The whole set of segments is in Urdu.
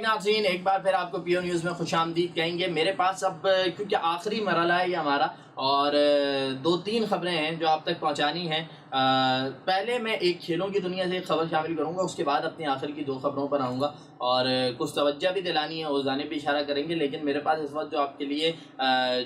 ناظرین، ایک بار پھر آپ کو پیو نیوز میں خوش آمدید کہیں گے۔ میرے پاس اب کیونکہ آخری مرحلہ ہے یہ ہمارا، اور 2-3 خبریں ہیں جو آپ تک پہنچانی ہیں۔ پہلے میں ایک کھیلوں کی دنیا سے ایک خبر شامل کروں گا، اس کے بعد اپنی آخر کی 2 خبروں پر آؤں گا اور کچھ توجہ بھی دلانی ہے، اس جانب بھی اشارہ کریں گے۔ لیکن میرے پاس اس وقت جو آپ کے لیے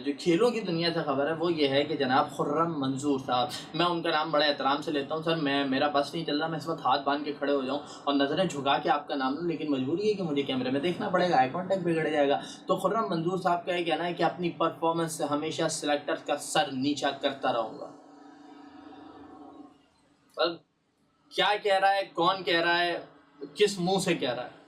جو کھیلوں کی دنیا سے خبر ہے وہ یہ ہے کہ جناب خرم منظور صاحب، میں ان کا نام بڑے احترام سے لیتا ہوں۔ سر میرا بس نہیں چل رہا، میں اس وقت ہاتھ باندھ کے کھڑے ہو جاؤں اور نظریں جھکا کے آپ کا نام لوں، لیکن مجبوری ہے کہ مجھے کیمرے میں دیکھنا پڑے گا، آئی کانٹیکٹ بگڑ جائے گا۔ تو خرم منظور صاحب کا یہ کہنا ہے کہ اپنی پرفارمنس سے ہمیشہ سلیکٹر کا سر نیچا کرتا رہوں گا۔ کیا کہہ رہا ہے، کون کہہ رہا ہے، کس منہ سے کہہ رہا ہے؟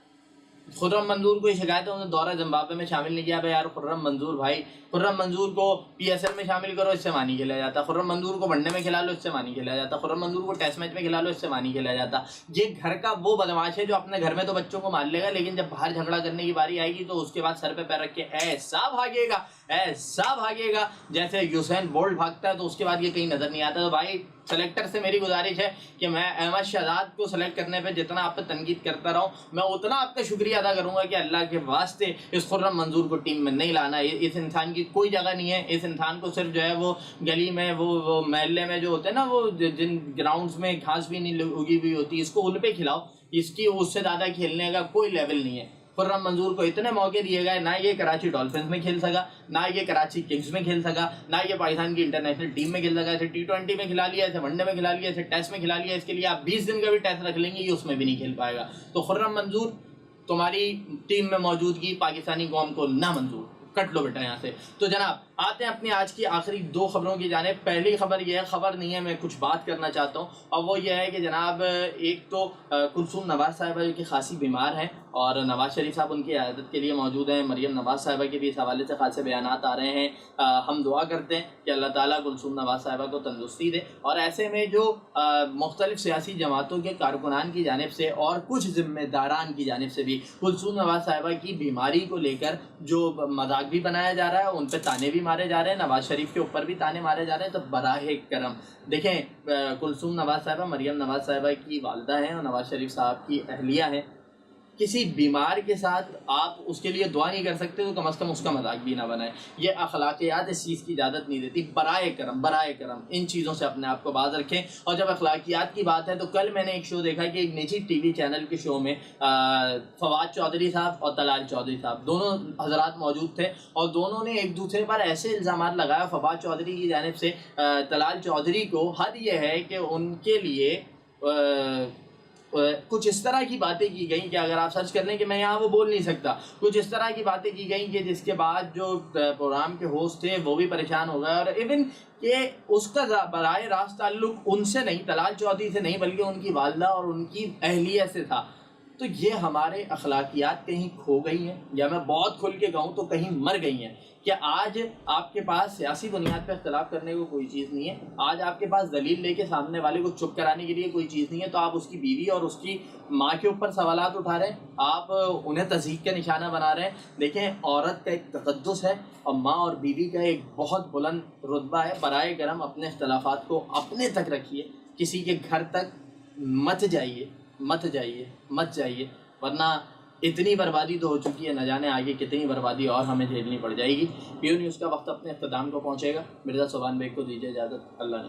خرم منظور کو یہ شکایت ہے انہوں نے دورہ زمبابوے میں شامل نہیں کیا۔ بھائی یار خرم منظور بھائی، خرم منظور کو پی ایس ایل میں شامل کرو، اس سے مانی کھیلا جاتا۔ خرم منظور کو ون ڈے میں کھلا لو، اس سے مانی کھیلا جاتا۔ خرم منظور کو ٹیسٹ میچ میں کھلا لو، اس سے مانی کھیلا جاتا۔ یہ گھر کا وہ بدماش ہے جو اپنے گھر میں تو بچوں کو مان لے گا، لیکن جب باہر جھگڑا کرنے کی باری آئے گی تو اس کے بعد سر پہ پیر رکھ کے ایسا بھاگے گا، ایسا بھاگے گا جیسے یوسین بولٹ بھاگتا ہے، تو اس کے بعد یہ کہیں نظر نہیں آتا۔ تو بھائی سلیکٹر سے میری گزارش ہے کہ میں احمد شہزاد کو سلیکٹ کرنے پہ جتنا آپ پہ تنقید کرتا رہا ہوں، میں اتنا آپ کا شکریہ ادا کروں گا کہ اللہ کے واسطے اس خرم منظور کو ٹیم میں نہیں لانا۔ اس انسان کی کوئی جگہ نہیں ہے، اس انسان کو صرف جو ہے وہ گلی میں وہ محلے میں جو ہوتے ہیں نا، وہ جن گراؤنڈز میں گھاس بھی نہیں اگی ہوئی ہوتی، اس کو ان پہ کھلاؤ، اس کی اس سے زیادہ کھیلنے کا کوئی لیول نہیں ہے۔ خرم منظور کو اتنے موقع دیے گئے، نہ یہ کراچی ڈولفنز میں کھیل سکا، نہ یہ کراچی کنگز میں کھیل سکا، نہ یہ پاکستان کی انٹرنیشنل ٹیم میں کھیل سکا۔ اسے T20 میں کھلا لیا، اسے ون ڈے میں کھلا لیا، اسے ٹیسٹ میں کھلا لیا، اس کے لیے آپ 20 دن کا بھی ٹیسٹ رکھ لیں گے، یہ اس میں بھی نہیں کھیل پائے گا۔ تو خرم منظور، تمہاری ٹیم میں موجودگی پاکستانی قوم کو نہ منظور، کٹ لو بیٹا یہاں سے۔ تو جناب آتے ہیں اپنی آج کی آخری 2 خبروں کی جانب۔ پہلی خبر یہ ہے، خبر نہیں ہے، میں کچھ بات کرنا چاہتا ہوں، اور وہ یہ ہے کہ جناب ایک تو کلثوم نواز صاحبہ جو کہ خاصی بیمار ہیں اور نواز شریف صاحب ان کی عیادت کے لیے موجود ہیں۔ مریم نواز صاحبہ کے بھی اس حوالے سے خاصے بیانات آ رہے ہیں۔ ہم دعا کرتے ہیں کہ اللہ تعالیٰ کلثوم نواز صاحبہ کو تندرستی دے، اور ایسے میں جو مختلف سیاسی جماعتوں کے کارکنان کی جانب سے اور کچھ ذمہ داران کی جانب سے بھی کلثوم نواز صاحبہ کی بیماری کو لے کر جو مذاق بھی بنایا جا رہا ہے، ان پہ تانے بھی مارے جا رہے ہیں، نواز شریف کے اوپر بھی تانے مارے جا رہے ہیں۔ تو براہ کرم دیکھیں، کلثوم نواز صاحبہ مریم نواز صاحبہ کی والدہ ہیں اور نواز شریف صاحب کی اہلیہ ہیں۔ کسی بیمار کے ساتھ آپ اس کے لیے دعا نہیں کر سکتے تو کم از کم اس کا مذاق بھی نہ بنائیں، یہ اخلاقیات اس چیز کی اجازت نہیں دیتی۔ برائے کرم ان چیزوں سے اپنے آپ کو باز رکھیں۔ اور جب اخلاقیات کی بات ہے تو کل میں نے ایک شو دیکھا کہ ایک نجی ٹی وی چینل کے شو میں فواد چودھری صاحب اور طلال چودھری صاحب دونوں حضرات موجود تھے، اور دونوں نے ایک دوسرے پر ایسے الزامات لگایا فواد چودھری کی جانب سے طلال چودھری کو۔ حد یہ ہے کہ ان کے لیے کچھ اس طرح کی باتیں کی گئیں کہ اگر آپ سرچ کر لیں کہ میں یہاں وہ بول نہیں سکتا، کچھ اس طرح کی باتیں کی گئیں کہ جس کے بعد جو پروگرام کے ہوسٹ تھے وہ بھی پریشان ہو گئے، اور ایون کہ اس کا براہ راست تعلق ان سے نہیں، طلال چودھری سے نہیں، بلکہ ان کی والدہ اور ان کی اہلیہ سے تھا۔ تو یہ ہمارے اخلاقیات کہیں کھو گئی ہیں، یا میں بہت کھل کے کہوں تو کہیں مر گئی ہیں، کہ آج آپ کے پاس سیاسی بنیاد پر اختلاف کرنے کو کوئی چیز نہیں ہے، آج آپ کے پاس دلیل لے کے سامنے والے کو چپ کرانے کے لیے کوئی چیز نہیں ہے، تو آپ اس کی بیوی اور اس کی ماں کے اوپر سوالات اٹھا رہے ہیں، آپ انہیں تضحیک کا نشانہ بنا رہے ہیں۔ دیکھیں، عورت کا ایک تقدس ہے اور ماں اور بیوی کا ایک بہت بلند رتبہ ہے۔ برائے کرم اپنے اختلافات کو اپنے تک رکھیے، کسی کے گھر تک مت جائیے، ورنہ اتنی بربادی تو ہو چکی ہے، نہ جانے آگے کتنی بربادی اور ہمیں جھیلنی پڑ جائے گی۔ پیو نیوز کا وقت اپنے اختتام کو پہنچے گا۔ مرزا سبحان بیگ کو دیجیے اجازت، اللہ نے